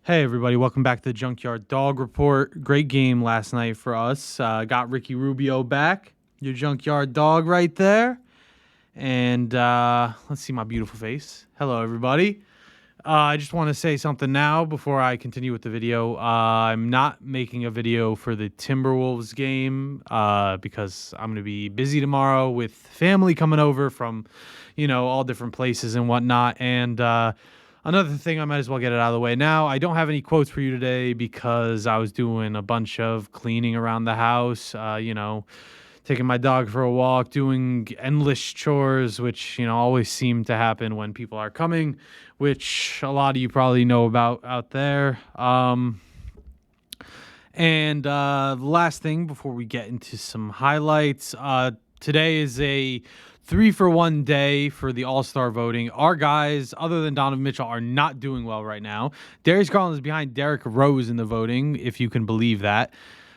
Hey everybody, welcome back to the Junkyard Dog Report. Great game last night for us. Got Ricky Rubio back, your Junkyard Dog right there. And let's see my beautiful face. Hello everybody. I just want to say something now before I continue with the video. I'm not making a video for the Timberwolves game because I'm going to be busy tomorrow with family coming over from, all different places and whatnot. And another thing, I might as well get it out of the way now. I don't have any quotes for you today because I was doing a bunch of cleaning around the house, taking my dog for a walk, doing endless chores, which, always seem to happen when people are coming, which a lot of you probably know about out there. And the last thing before we get into some highlights, today is a 3-for-1 day for the All-Star voting. Our guys, other than Donovan Mitchell, are not doing well right now. Darius Garland is behind Derrick Rose in the voting, if you can believe that.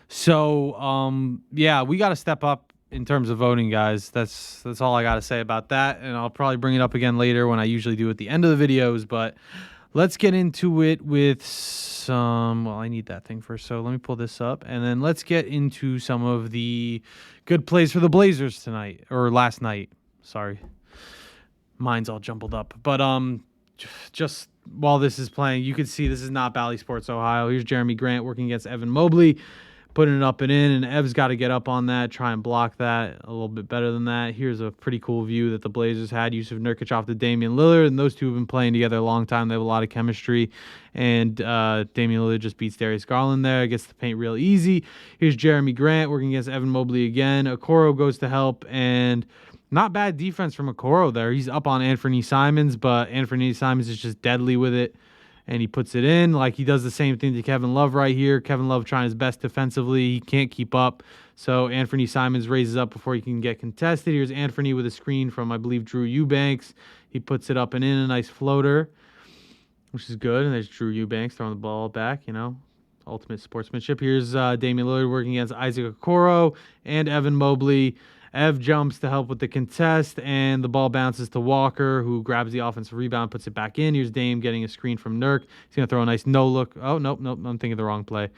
So, yeah, we got to step up in terms of voting, guys. That's all I got to say about that, and I'll probably bring it up again later when I usually do at the end of the videos, but let's get into it with some... Well, I need that thing first, so let me pull this up, and then let's get into some of the good plays for the Blazers tonight, or last night. Sorry. Mine's all jumbled up. But just while this is playing, you can see this is not Bally Sports Ohio. Here's Jeremy Grant working against Evan Mobley, putting it up and in, and Ev's got to get up on that, try and block that a little bit better than that. Here's a pretty cool view that the Blazers had. Yusuf Nurkic off to Damian Lillard, and those two have been playing together a long time. They have a lot of chemistry, and Damian Lillard just beats Darius Garland there, gets the paint real easy. Here's Jeremy Grant working against Evan Mobley again. Okoro goes to help, and not bad defense from Okoro there. He's up on Anthony Simons, but Anthony Simons is just deadly with it. And he puts it in. Like, he does the same thing to Kevin Love right here. Kevin Love trying his best defensively. He can't keep up. So Anthony Simons raises up before he can get contested. Here's Anthony with a screen from, I believe, Drew Eubanks. He puts it up and in, a nice floater, which is good. And there's Drew Eubanks throwing the ball back, ultimate sportsmanship. Here's Damian Lillard working against Isaac Okoro and Evan Mobley. Ev jumps to help with the contest, and the ball bounces to Walker, who grabs the offensive rebound, puts it back in. Here's Dame getting a screen from Nurk. He's going to throw a nice no-look. Oh, nope, I'm thinking of the wrong play.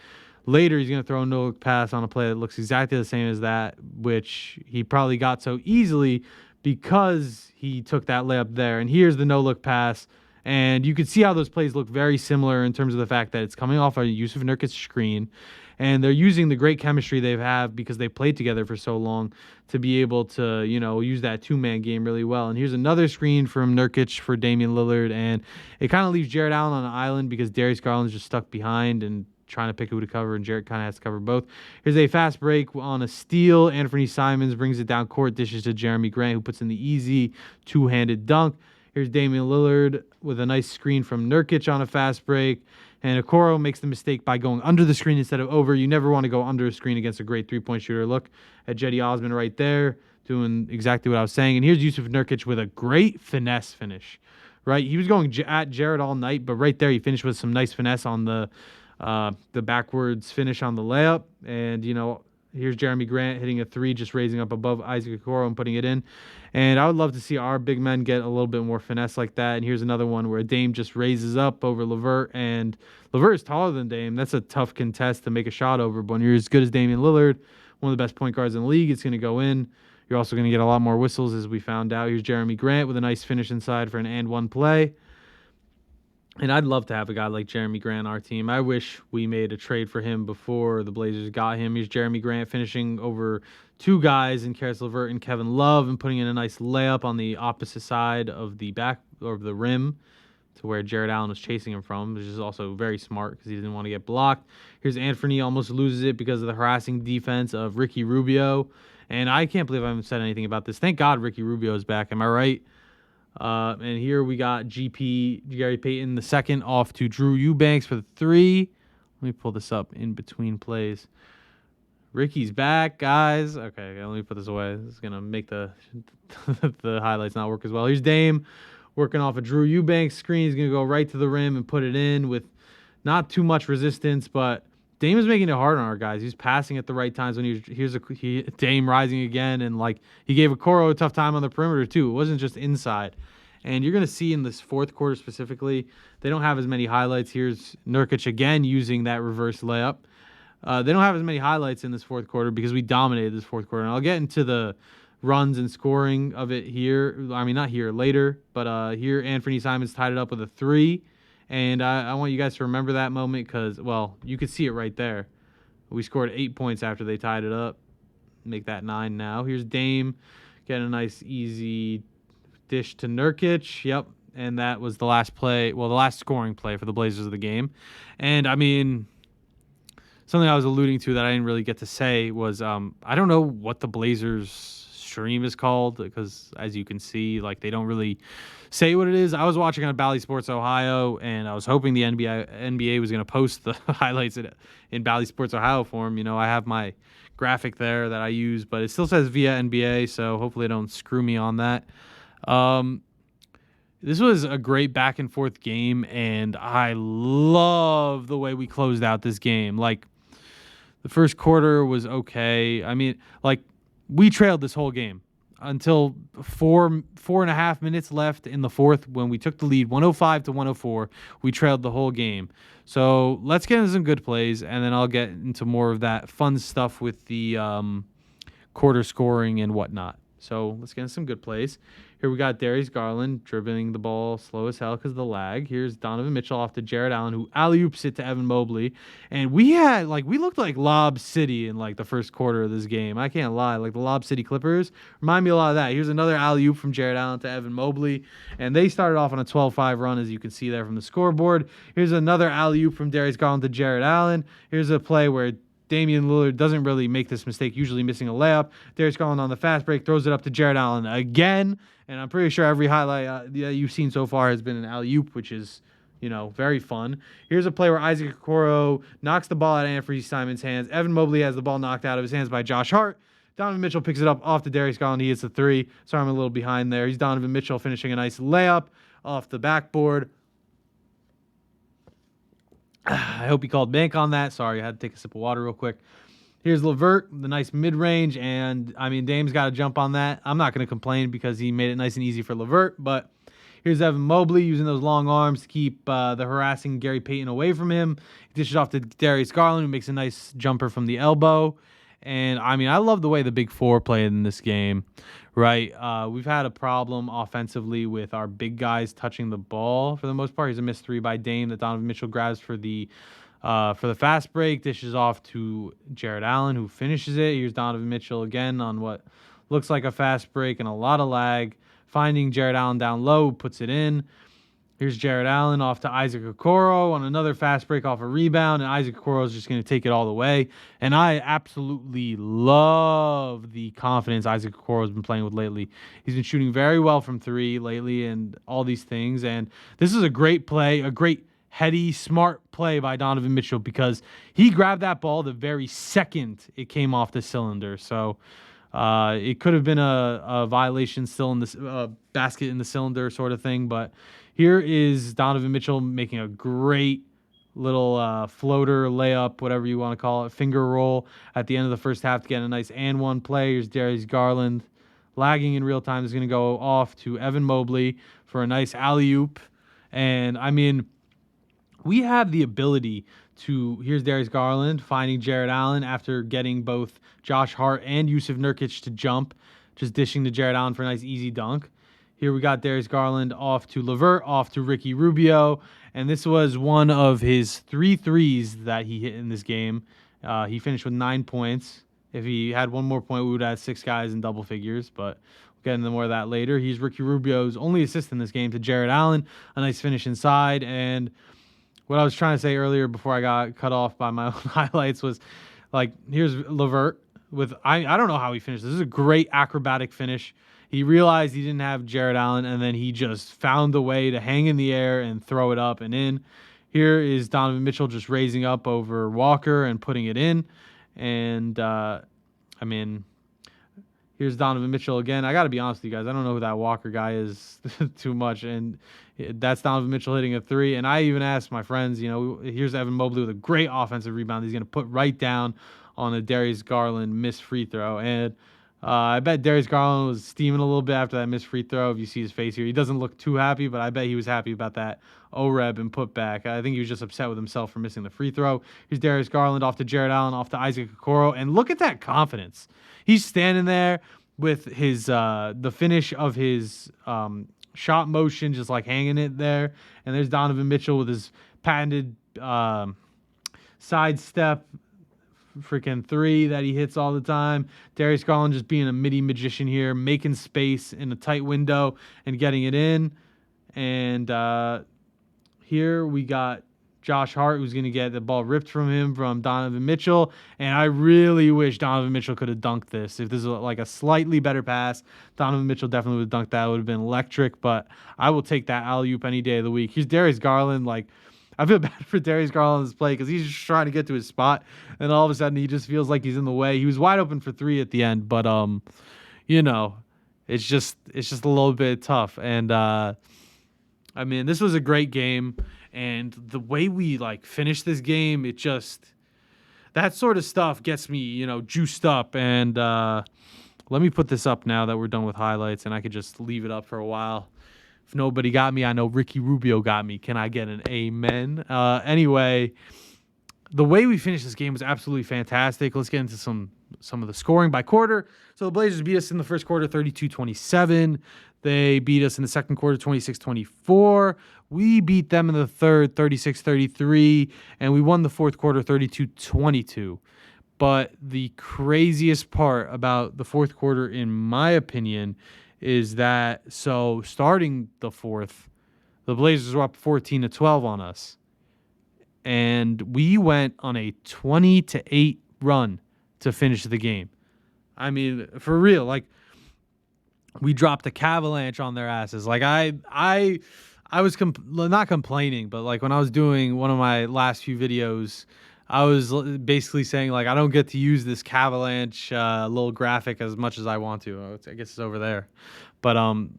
Later, he's going to throw a no-look pass on a play that looks exactly the same as that, which he probably got so easily because he took that layup there. And here's the no-look pass. And you can see how those plays look very similar in terms of the fact that it's coming off a Yusuf Nurkic screen. And they're using the great chemistry they have because they played together for so long to be able to, use that two-man game really well. And here's another screen from Nurkic for Damian Lillard. And it kind of leaves Jarrett Allen on an island because Darius Garland's just stuck behind and trying to pick who to cover, and Jarrett kind of has to cover both. Here's a fast break on a steal. Anthony Simons brings it down court, dishes to Jeremy Grant, who puts in the easy two-handed dunk. Here's Damian Lillard with a nice screen from Nurkic on a fast break. And Okoro makes the mistake by going under the screen instead of over. You never want to go under a screen against a great three-point shooter. Look at Jetty Osman right there doing exactly what I was saying. And here's Yusuf Nurkic with a great finesse finish, right? He was going at Jarrett all night, but right there he finished with some nice finesse on the backwards finish on the layup. And, here's Jeremy Grant hitting a three, just raising up above Isaac Okoro and putting it in. And I would love to see our big men get a little bit more finesse like that. And here's another one where Dame just raises up over LeVert. And LeVert is taller than Dame. That's a tough contest to make a shot over. But when you're as good as Damian Lillard, one of the best point guards in the league, it's going to go in. You're also going to get a lot more whistles, as we found out. Here's Jeremy Grant with a nice finish inside for an and-one play. And I'd love to have a guy like Jeremy Grant on our team. I wish we made a trade for him before the Blazers got him. Here's Jeremy Grant finishing over two guys in Karis LeVert and Kevin Love and putting in a nice layup on the opposite side of the back or the rim to where Jarrett Allen was chasing him from, which is also very smart because he didn't want to get blocked. Here's Anthony, almost loses it because of the harassing defense of Ricky Rubio. And I can't believe I haven't said anything about this. Thank God Ricky Rubio is back. Am I right? And here we got Gary Payton the second off to Drew Eubanks for the three. Let me pull this up in between plays. Ricky's back, guys. Okay, let me put this away. This is going to make the the highlights not work as well. Here's Dame working off a Drew Eubanks screen. He's going to go right to the rim and put it in with not too much resistance, but Dame is making it hard on our guys. He's passing at the right times when here's Dame rising again, and he gave Okoro a tough time on the perimeter too. It wasn't just inside. And you're going to see in this fourth quarter specifically, they don't have as many highlights. Here's Nurkic again using that reverse layup. They don't have as many highlights in this fourth quarter because we dominated this fourth quarter. And I'll get into the runs and scoring of it here. I mean, not here, later. But here, Anthony Simons tied it up with a 3. And I want you guys to remember that moment because, well, you could see it right there. We scored 8 points after they tied it up. Make that 9 now. Here's Dame getting a nice, easy dish to Nurkic. Yep. And that was the last play. Well, the last scoring play for the Blazers of the game. And, I mean, something I was alluding to that I didn't really get to say was I don't know what the Blazers stream is called because, as you can see, like, they don't really say what it is. I was watching on Bally Sports Ohio, and I was hoping the NBA was going to post the highlights in Bally Sports Ohio form. You know, I have my graphic there that I use, but it still says via NBA, so hopefully they don't screw me on that. This was a great back and forth game, and I love the way we closed out this game. Like, the first quarter was okay. I mean, like, we trailed this whole game until 4.5 minutes left in the fourth when we took the lead, 105-104. We trailed the whole game. So let's get into some good plays, and then I'll get into more of that fun stuff with the quarter scoring and whatnot. So let's get into some good plays. Here we got Darius Garland dribbling the ball slow as hell because of the lag. Here's Donovan Mitchell off to Jared Allen, who alley-oops it to Evan Mobley. And we looked like Lob City in, like, the first quarter of this game. I can't lie. Like, the Lob City Clippers remind me a lot of that. Here's another alley-oop from Jared Allen to Evan Mobley. And they started off on a 12-5 run, as you can see there from the scoreboard. Here's another alley-oop from Darius Garland to Jared Allen. Here's a play where Damian Lillard doesn't really make this mistake, usually missing a layup. Darius Garland on the fast break throws it up to Jared Allen again. And I'm pretty sure every highlight that you've seen so far has been an alley-oop, which is, you know, very fun. Here's a play where Isaac Okoro knocks the ball out of Anthony Simons' hands. Evan Mobley has the ball knocked out of his hands by Josh Hart. Donovan Mitchell picks it up off to Darius Garland. He hits the 3. Sorry, I'm a little behind there. He's Donovan Mitchell finishing a nice layup off the backboard. I hope he called bank on that. Sorry, I had to take a sip of water real quick. Here's LeVert, the nice mid-range, and, I mean, Dame's got to jump on that. I'm not going to complain because he made it nice and easy for LeVert, but here's Evan Mobley using those long arms to keep the harassing Gary Payton away from him. He dishes off to Darius Garland, who makes a nice jumper from the elbow. And, I mean, I love the way the big four played in this game, right? We've had a problem offensively with our big guys touching the ball for the most part. Here's a missed 3 by Dame that Donovan Mitchell grabs for the fast break, dishes off to Jared Allen, who finishes it. Here's Donovan Mitchell again on what looks like a fast break and a lot of lag, finding Jared Allen down low, puts it in. Here's Jared Allen off to Isaac Okoro on another fast break off a rebound, and Isaac Okoro is just going to take it all the way. And I absolutely love the confidence Isaac Okoro has been playing with lately. He's been shooting very well from 3 lately and all these things. And this is a great play, a great heady, smart play by Donovan Mitchell because he grabbed that ball the very second it came off the cylinder. So it could have been a violation still in this basket in the cylinder sort of thing. But here is Donovan Mitchell making a great little floater, layup, whatever you want to call it, finger roll at the end of the first half to get a nice and one play. Here's Darius Garland lagging in real time is going to go off to Evan Mobley for a nice alley-oop. And, I mean, we have the ability to, here's Darius Garland finding Jared Allen after getting both Josh Hart and Yusuf Nurkic to jump, just dishing to Jared Allen for a nice easy dunk. Here we got Darius Garland off to LeVert, off to Ricky Rubio, and this was one of his 3 threes that he hit in this game. He finished with 9 points. If he had one more point, we would have 6 guys in double figures, but we'll get into more of that later. He's Ricky Rubio's only assist in this game to Jared Allen, a nice finish inside, and what I was trying to say earlier before I got cut off by my own highlights was, like, here's LeVert with, I don't know how he finished. This is a great acrobatic finish. He realized he didn't have Jared Allen, and then he just found a way to hang in the air and throw it up and in. Here is Donovan Mitchell just raising up over Walker and putting it in. And, I mean, here's Donovan Mitchell again. I got to be honest with you guys. I don't know who that Walker guy is too much. And that's Donovan Mitchell hitting a 3. And I even asked my friends, you know, here's Evan Mobley with a great offensive rebound. He's going to put right down on a Darius Garland missed free throw. And I bet Darius Garland was steaming a little bit after that missed free throw. If you see his face here, he doesn't look too happy, but I bet he was happy about that O-Reb and putback. I think he was just upset with himself for missing the free throw. Here's Darius Garland off to Jared Allen, off to Isaac Okoro, and look at that confidence. He's standing there with his the finish of his shot motion, just like hanging it there. And there's Donovan Mitchell with his patented sidestep freaking three that he hits all the time. Darius Garland just being a midi magician here, making space in a tight window and getting it in. And here we got Josh Hart, who's going to get the ball ripped from him from Donovan Mitchell. And I really wish Donovan Mitchell could have dunked this. If this was like a slightly better pass, Donovan Mitchell definitely would have dunked that. It would have been electric, but I will take that alley-oop any day of the week. Here's Darius Garland, like, I feel bad for Darius Garland's play because he's just trying to get to his spot, and all of a sudden he just feels like he's in the way. He was wide open for three at the end, but you know, it's just a little bit tough. And I mean, this was a great game, and the way we like finished this game, it just that sort of stuff gets me, you know, juiced up. And let me put this up now that we're done with highlights, and I could just leave it up for a while. If nobody got me, I know Ricky Rubio got me. Can I get an amen? Anyway, the way we finished this game was absolutely fantastic. Let's get into some of the scoring by quarter. So the Blazers beat us in the first quarter 32-27. They beat us in the second quarter 26-24. We beat them in the third 36-33. And we won the fourth quarter 32-22. But the craziest part about the fourth quarter, in my opinion, is that so starting the fourth, the Blazers were up 14-12 on us. And we went on a 20-8 run to finish the game. I mean, for real, like we dropped a Cavalanche on their asses. Like I was not complaining, but like when I was doing one of my last few videos, I was basically saying like I don't get to use this Cavalanche little graphic as much as I want to. I guess it's over there, but I'm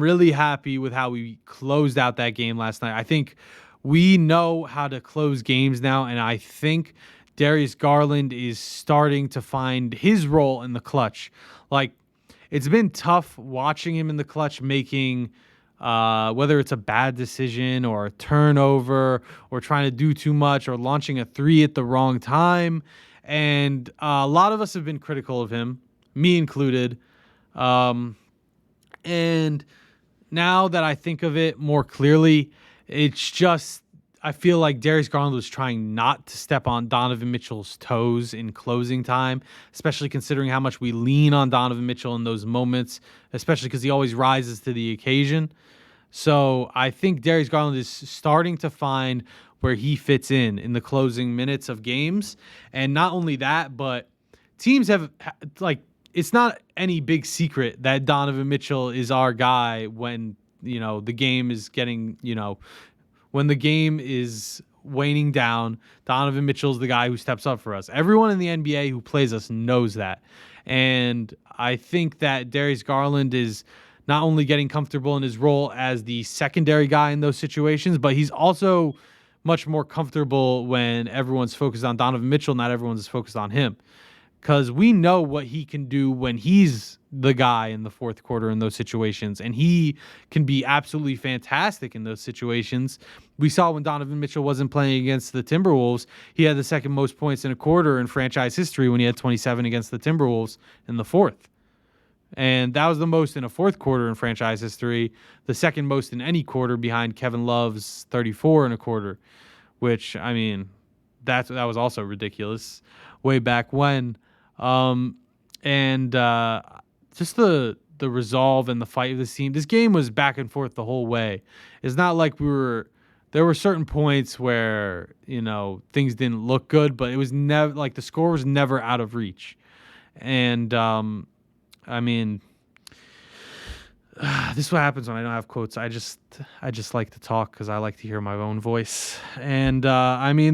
really happy with how we closed out that game last night. I think we know how to close games now, and I think Darius Garland is starting to find his role in the clutch. Like it's been tough watching him in the clutch making. Whether it's a bad decision or a turnover or trying to do too much or launching a three at the wrong time. And a lot of us have been critical of him, me included. And now that I think of it more clearly, it's just, I feel like Darius Garland was trying not to step on Donovan Mitchell's toes in closing time, especially considering how much we lean on Donovan Mitchell in those moments, especially because he always rises to the occasion. So I think Darius Garland is starting to find where he fits in the closing minutes of games. And not only that, but teams have, like, it's not any big secret that Donovan Mitchell is our guy when, you know, the game is getting, you know, when the game is waning down. Donovan Mitchell's the guy who steps up for us. Everyone in the NBA who plays us knows that. And I think that Darius Garland is not only getting comfortable in his role as the secondary guy in those situations, but he's also much more comfortable when everyone's focused on Donovan Mitchell, not everyone's focused on him. Because we know what he can do when he's the guy in the fourth quarter in those situations, and he can be absolutely fantastic in those situations. We saw when Donovan Mitchell wasn't playing against the Timberwolves, he had the second most points in a quarter in franchise history when he had 27 against the Timberwolves in the fourth. And that was the most in a fourth quarter in franchise history, the second most in any quarter behind Kevin Love's 34 in a quarter, which, I mean, that was also ridiculous way back when. Just the resolve and the fight of this team. This game was back and forth the whole way. It's not like there were certain points where, you know, things didn't look good, but it was never like the score was never out of reach. And, I mean, this is what happens when I don't have quotes. I just like to talk because I like to hear my own voice. And, I mean,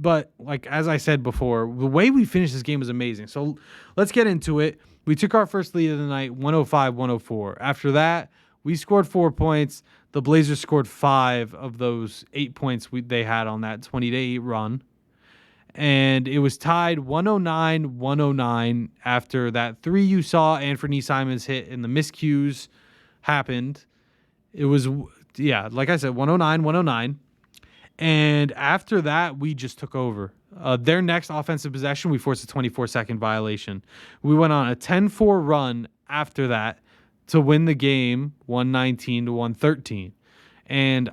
but like, as I said before, the way we finished this game was amazing. So let's get into it. We took our first lead of the night, 105-104. After that, we scored 4 points. The Blazers scored 5 of those 8 points they had on that 20-8 run. And it was tied 109-109 after that three you saw Anthony Simons hit and the miscues happened. It was, yeah, like I said, 109-109. And after that, we just took over. Their next offensive possession, we forced a 24-second violation. We went on a 10-4 run after that to win the game 119-113. And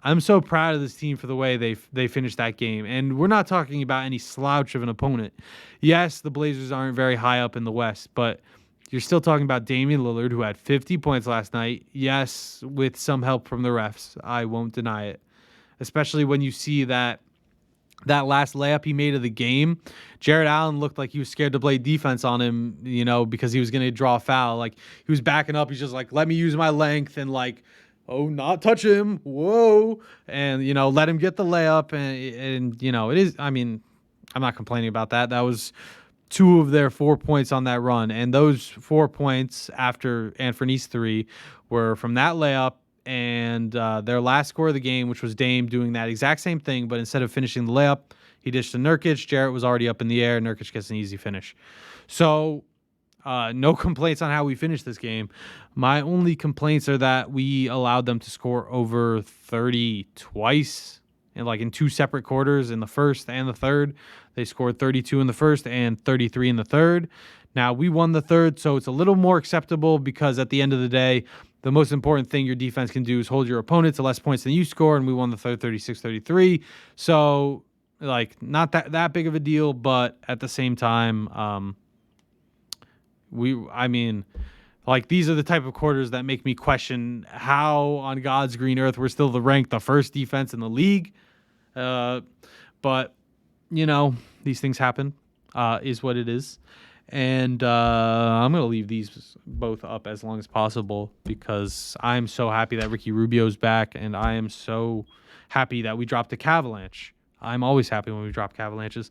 I'm so proud of this team for the way they finished that game. And we're not talking about any slouch of an opponent. Yes, the Blazers aren't very high up in the West, but you're still talking about Damian Lillard, who had 50 points last night. Yes, with some help from the refs. I won't deny it. Especially when you see that last layup he made of the game. Jared Allen looked like he was scared to play defense on him, because he was going to draw a foul. Like, he was backing up. He's just like, let me use my length and, like, oh, not touch him. Whoa. And, let him get the layup. And it is, I'm not complaining about that. That was 2 of their 4 points on that run. And those 4 points after Anthony's 3 were from that layup and their last score of the game, which was Dame doing that exact same thing, but instead of finishing the layup, he dished to Nurkic. Jarrett was already up in the air. Nurkic gets an easy finish. So no complaints on how we finished this game. My only complaints are that we allowed them to score over 30 twice, in 2 separate quarters, in the first and the third. They scored 32 in the first and 33 in the third. Now, we won the third, so it's a little more acceptable because at the end of the day, the most important thing your defense can do is hold your opponent to less points than you score, and we won the third 36-33. So, not that big of a deal, but at the same time, these are the type of quarters that make me question how on God's green earth we're still the first defense in the league. But, these things happen, is what it is. And I'm going to leave these both up as long as possible because I'm so happy that Ricky Rubio's back, and I am so happy that we dropped a Cavalanche. I'm always happy when we drop Cavalanches.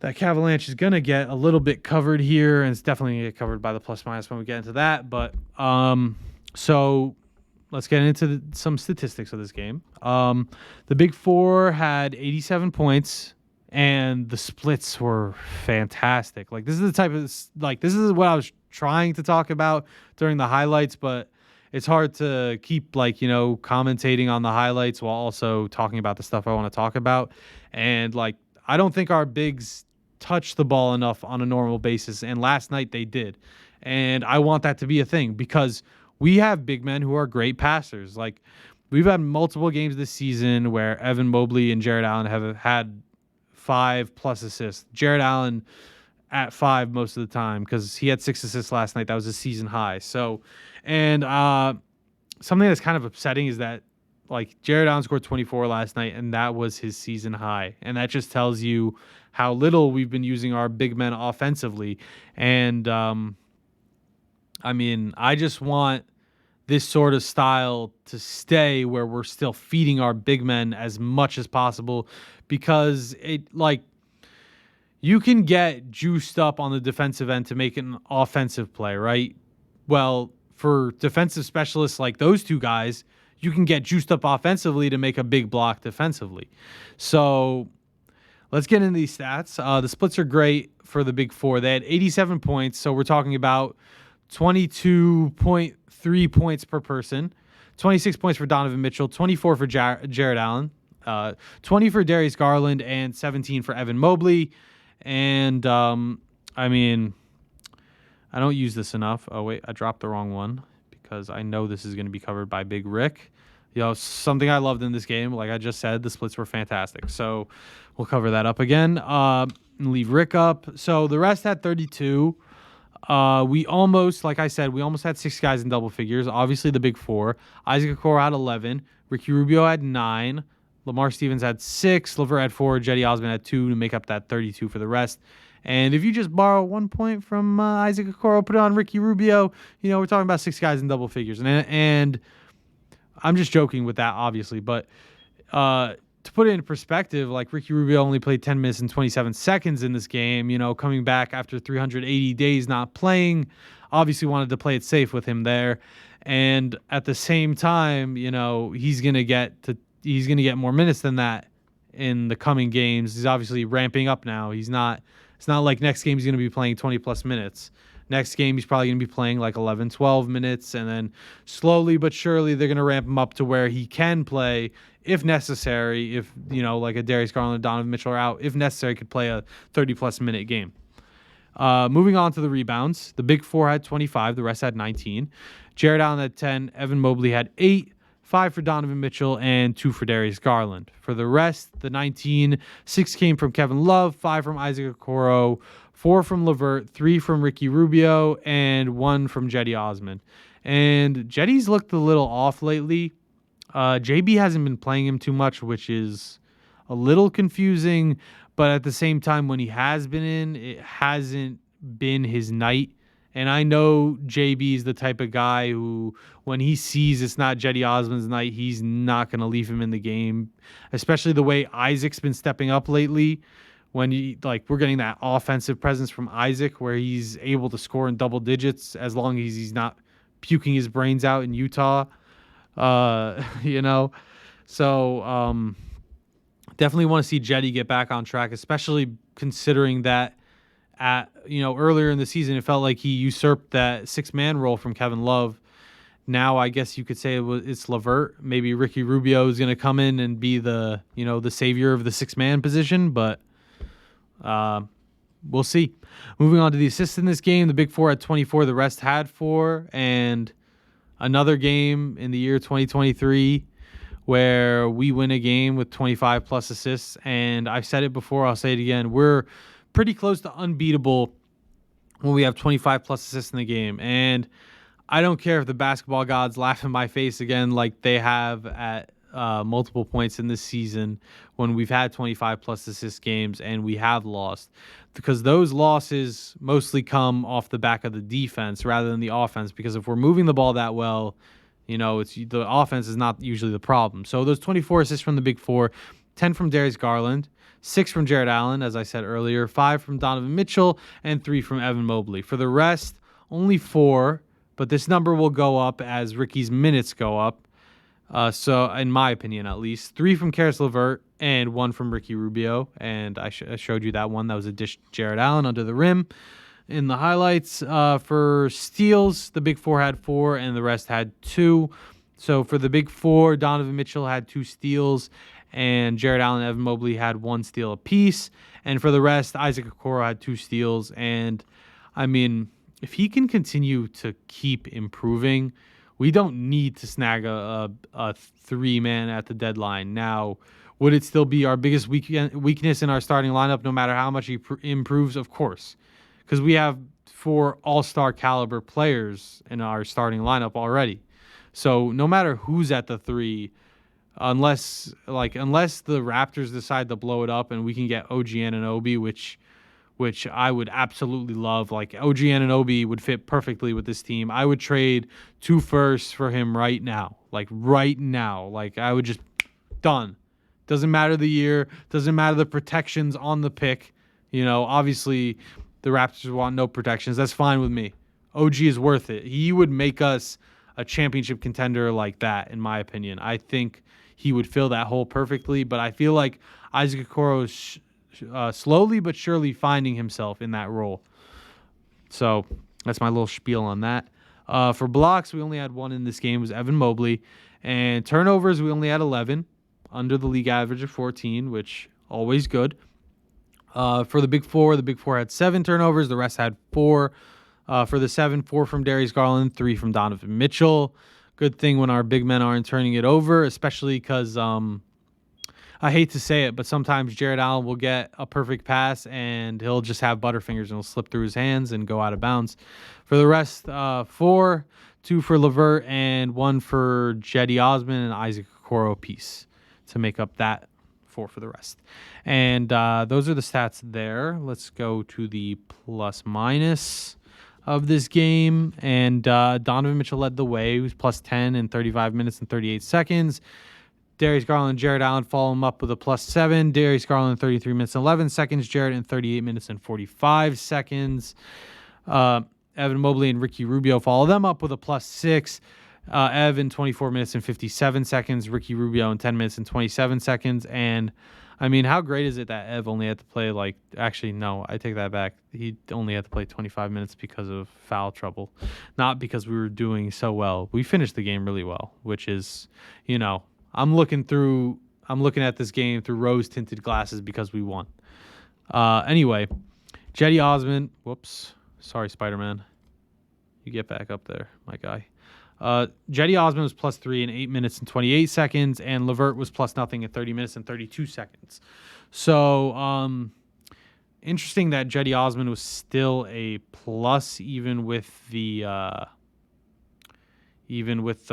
That Cavalanche is going to get a little bit covered here, and it's definitely going to get covered by the plus-minus when we get into that. But so let's get into some statistics of this game. The Big Four had 87 points. And the splits were fantastic. This is the type of this is what I was trying to talk about during the highlights, but it's hard to keep commentating on the highlights while also talking about the stuff I want to talk about. And I don't think our bigs touch the ball enough on a normal basis. And last night they did. And I want that to be a thing because we have big men who are great passers. We've had multiple games this season where Evan Mobley and Jared Allen have had 5+ assists. Jared Allen at 5 most of the time because he had 6 assists last night. That was a season high. So, and something that's kind of upsetting is that Jared Allen scored 24 last night, and that was his season high. And that just tells you how little we've been using our big men offensively. And I just want this sort of style to stay where we're still feeding our big men as much as possible because you can get juiced up on the defensive end to make an offensive play, right? Well, for defensive specialists like those two guys, you can get juiced up offensively to make a big block defensively. So let's get into these stats. The splits are great for the Big Four. They had 87 points, so we're talking about 22.3 points per person, 26 points for Donovan Mitchell, 24 for Jared Allen, 20 for Darius Garland, and 17 for Evan Mobley. And, I don't use this enough. Oh, wait, I dropped the wrong one because I know this is going to be covered by Big Rick. Something I loved in this game, like I just said, the splits were fantastic. So we'll cover that up again and leave Rick up. So the rest had 32. We almost had 6 guys in double figures. Obviously, the Big Four. Isaac Okoro had 11. Ricky Rubio had 9. Lamar Stevens had 6. LeVert had 4. Jetty Osman had 2 to make up that 32 for the rest. And if you just borrow 1 point from Isaac Okoro, put it on Ricky Rubio, we're talking about 6 guys in double figures. And I'm just joking with that, obviously. But to put it in perspective, Ricky Rubio only played 10 minutes and 27 seconds in this game, coming back after 380 days not playing. Obviously wanted to play it safe with him there. And at the same time, he's going to get more minutes than that in the coming games. He's obviously ramping up now. It's not like next game he's going to be playing 20 plus minutes. Next game he's probably going to be playing like 11, 12 minutes, and then slowly but surely they're going to ramp him up to where he can play if necessary. If, like a Darius Garland, Donovan Mitchell are out, if necessary, could play a 30 plus minute game. Moving on to the rebounds, the big four had 25, the rest had 19. Jared Allen had 10, Evan Mobley had 8, 5 for Donovan Mitchell, and 2 for Darius Garland. For the rest, the 19, 6 came from Kevin Love, 5 from Isaac Okoro, 4 from LeVert, 3 from Ricky Rubio, and 1 from Cedi Osman. And Cedi's looked a little off lately. JB hasn't been playing him too much, which is a little confusing. But at the same time, when he has been in, it hasn't been his night. And I know JB is the type of guy who, when he sees it's not Cedi Osman's night, he's not going to leave him in the game. Especially the way Isaac's been stepping up lately. When we're getting that offensive presence from Isaac where he's able to score in double digits as long as he's not puking his brains out in Utah. So definitely want to see Cedi get back on track, especially considering that earlier in the season, it felt like he usurped that 6-man role from Kevin Love. Now, I guess you could say it's LeVert. Maybe Ricky Rubio is going to come in and be the savior of the 6-man position, but we'll see. Moving on to the assists in this game, the big four had 24, the rest had 4, and another game in the year 2023 where we win a game with 25 plus assists. And I've said it before, I'll say it again. We're pretty close to unbeatable when we have 25 plus assists in the game. And I don't care if the basketball gods laugh in my face again like they have at multiple points in this season when we've had 25 plus assist games and we have lost, because those losses mostly come off the back of the defense rather than the offense. Because if we're moving the ball that well, it's the offense is not usually the problem. So those 24 assists from the big four, 10 from Darius Garland, 6 from Jared Allen, as I said earlier, 5 from Donovan Mitchell, and 3 from Evan Mobley. For the rest, only 4, but this number will go up as Ricky's minutes go up. So in my opinion, at least 3 from Karis LeVert and 1 from Ricky Rubio. And I showed you that one. That was a dish Jared Allen under the rim in the highlights. For steals, the big four had 4 and the rest had 2. So for the big four, Donovan Mitchell had 2 steals and Jared Allen and Evan Mobley had 1 steal apiece. And for the rest, Isaac Okoro had 2 steals. And I mean, if he can continue to keep improving, we don't need to snag a 3-man at the deadline. Now, would it still be our biggest weakness in our starting lineup no matter how much he improves? Of course, because we have 4 all-star caliber players in our starting lineup already. So no matter who's at the 3, unless the Raptors decide to blow it up and we can get OG Anunoby, which I would absolutely love. Like, OG Anunoby would fit perfectly with this team. I would trade 2 firsts for him right now. Like, right now. Like, I would just... Done. Doesn't matter the year. Doesn't matter the protections on the pick. Obviously, the Raptors want no protections. That's fine with me. OG is worth it. He would make us a championship contender like that, in my opinion. I think he would fill that hole perfectly, but I feel like Isaac Okoro is slowly but surely finding himself in that role. So that's my little spiel on that. For blocks, we only had 1 in this game. It was Evan Mobley. And turnovers, we only had 11, under the league average of 14, which always good. For the big four had 7 turnovers. The rest had 4. For the 7, 4 from Darius Garland, 3 from Donovan Mitchell. Good thing when our big men aren't turning it over, especially because I hate to say it, but sometimes Jared Allen will get a perfect pass and he'll just have butterfingers and it'll slip through his hands and go out of bounds. For the rest, 4, 2 for LeVert and 1 for Cedi Osman and Isaac Okoro piece to make up that 4 for the rest. And those are the stats there. Let's go to the plus minus of this game. And Donovan Mitchell led the way. He was plus 10 in 35 minutes and 38 seconds. Darius Garland and Jared Allen follow him up with a plus 7. Darius Garland 33 minutes and 11 seconds. Jared in 38 minutes and 45 seconds. Evan Mobley and Ricky Rubio follow them up with a plus 6. Evan 24 minutes and 57 seconds. Ricky Rubio in 10 minutes and 27 seconds. And I mean, how great is it that Ev only had to play actually, no, I take that back. He only had to play 25 minutes because of foul trouble, not because we were doing so well. We finished the game really well, which is, I'm looking at this game through rose tinted glasses because we won. Anyway, Jetty Osman, whoops, sorry, Spider-Man. You get back up there, my guy. Jetty Osman was +3 in 8 minutes and 28 seconds, and Levert was +0 in 30 minutes and 32 seconds. So, interesting that Jetty Osman was still a plus, even with the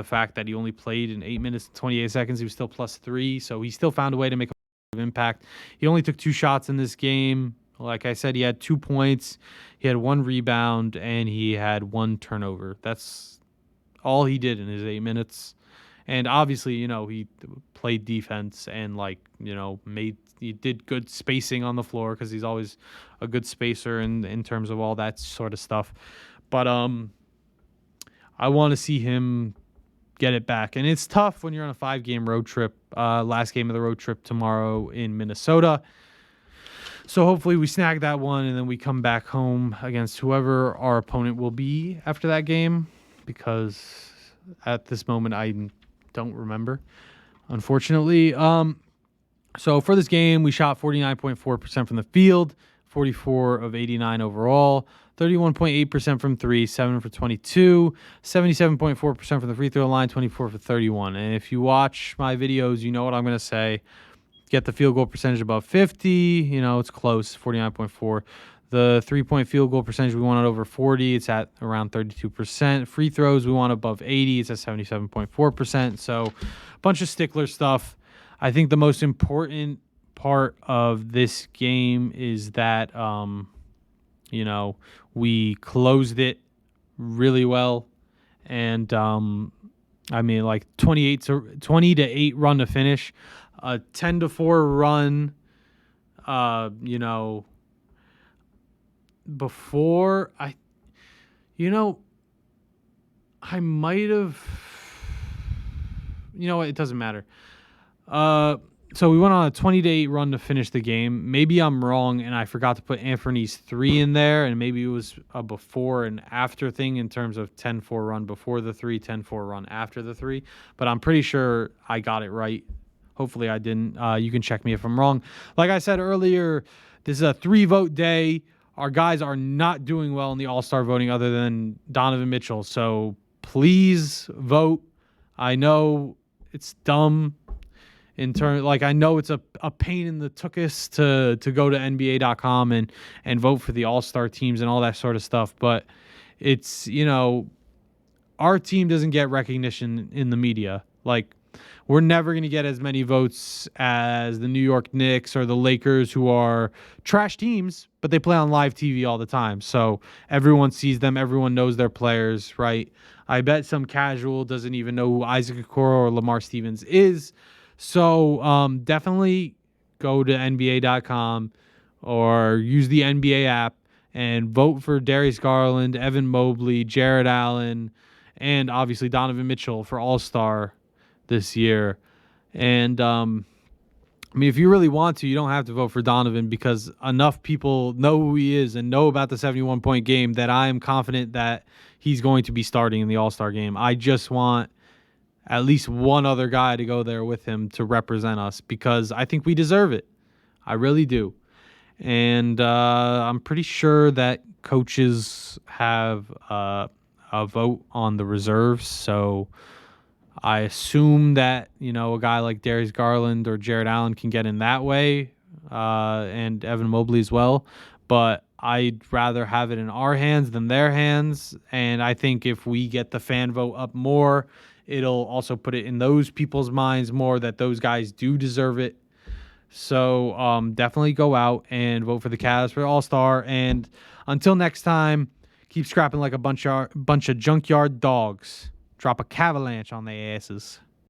fact that he only played in 8 minutes and 28 seconds. He was still +3, so he still found a way to make a impact. He only took 2 shots in this game. Like I said, he had 2 points, he had 1 rebound, and he had 1 turnover. That's all he did in his 8 minutes. And obviously, he played defense and he did good spacing on the floor because he's always a good spacer in terms of all that sort of stuff. But I want to see him get it back. And it's tough when you're on a 5-game road trip. Last game of the road trip tomorrow in Minnesota. So hopefully we snag that one and then we come back home against whoever our opponent will be after that game, because at this moment I don't remember, unfortunately. So for this game, we shot 49.4% from the field, 44 of 89 overall, 31.8% from 3, 7 for 22, 77.4% from the free throw line, 24 for 31. And if you watch my videos, you know what I'm going to say. Get the field goal percentage above 50. It's close, 49.4. The 3-point field goal percentage, we want it over 40. It's at around 32%. Free throws, we want above 80. It's at 77.4%. So a bunch of stickler stuff. I think the most important part of this game is that, we closed it really well. And, 20 to 8 run to finish. A 10-4 run, before I might have, it doesn't matter. So we went on a 20 to 8 run to finish the game. Maybe I'm wrong and I forgot to put Anthony's 3 in there, and maybe it was a before and after thing in terms of 10-4 run before the 3, 10-4 run after the 3. But I'm pretty sure I got it right. Hopefully I didn't. You can check me if I'm wrong. Like I said earlier, this is a 3-vote day. Our guys are not doing well in the All-Star voting other than Donovan Mitchell. So please vote. I know it's dumb I know it's a pain in the tuchus to go to NBA.com and vote for the All-Star teams and all that sort of stuff. But it's, our team doesn't get recognition in the media. We're never going to get as many votes as the New York Knicks or the Lakers, who are trash teams, but they play on live TV all the time. So everyone sees them. Everyone knows their players, right? I bet some casual doesn't even know who Isaac Okoro or Lamar Stevens is. So definitely go to NBA.com or use the NBA app and vote for Darius Garland, Evan Mobley, Jared Allen, and obviously Donovan Mitchell for All-Star this year. And if you really want to, you don't have to vote for Donovan, because enough people know who he is and know about the 71-point game that I am confident that he's going to be starting in the All-Star game. I just want at least one other guy to go there with him to represent us, because I think we deserve it. I really do. And I'm pretty sure that coaches have a vote on the reserves, so I assume that, a guy like Darius Garland or Jared Allen can get in that way, and Evan Mobley as well. But I'd rather have it in our hands than their hands. And I think if we get the fan vote up more, it'll also put it in those people's minds more that those guys do deserve it. So definitely go out and vote for the Cavs for All-Star. And until next time, keep scrapping like a bunch of junkyard dogs. Drop a cavalanche on their asses.